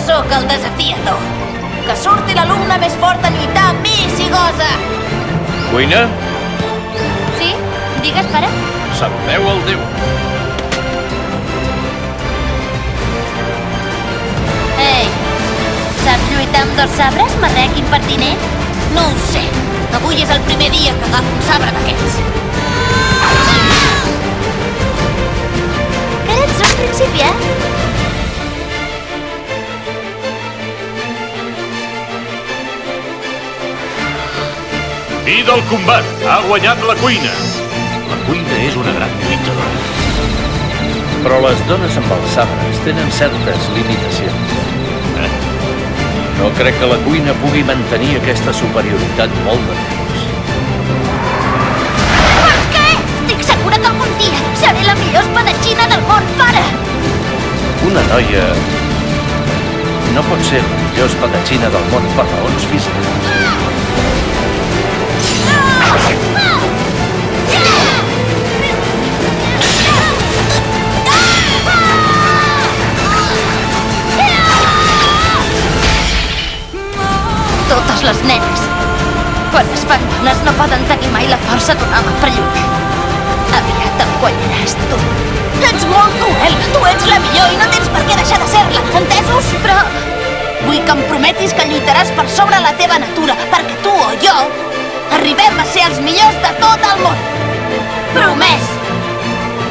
sóc el desafiador. Que surti l'alumne més fort a lluitar amb mi, si gosa! Cuina? Sí? Digues, pare? Saludeu el Déu. Ei, saps lluitar amb 2 sabres, marrec impertinent? No ho sé. Avui és el primer dia que agafo un sabre d'aquests. Que ets un principiant? Fi del combat! Ha guanyat la cuina! La cuina és una gran lluitadora. Però les dones amb els sabres tenen certes limitacions. No crec que la cuina pugui mantenir aquesta superioritat molt de temps. Per què? Estic segura que algun dia seré la millor espadatxina del món, pare! Una noia no pot ser la millor espadatxina del món per raons físiques. Totes les nenes, quan es fan dones, no poden tenir mai la força d'un home per lluitar. Aviat em guanyaràs, tu. Ets molt cruel! Tu ets la millor i no tens per què deixar de ser-la, entesos? Però... Vull que em prometis que lluitaràs per sobre la teva natura, perquè tu o jo arribem a ser els millors de tot el món! Promès!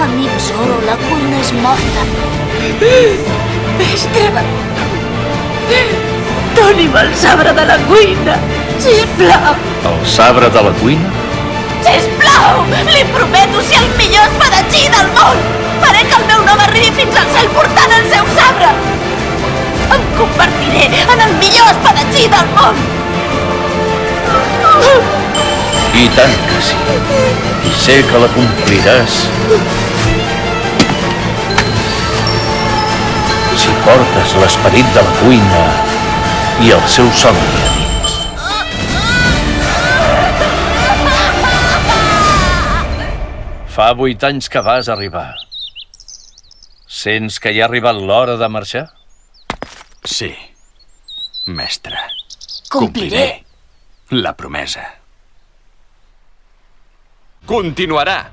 Amic Zoro, la cuina és morta. Mestre! Doni'm el sabre de la cuina, sisplau! El sabre de la cuina? Sisplau! Li prometo ser el millor espadatxí del món! Faré que el meu nom arribi fins al cel portant el seu sabre! Em convertiré en el millor espadatxí del món! I tant que sí. I sé que l'acompliràs. Si portes l'esperit de la cuina i el seu somni a dins. Fa 8 anys que vas arribar. Sents que ja ha arribat l'hora de marxar? Sí, mestre. Compliré. La promesa. Continuarà.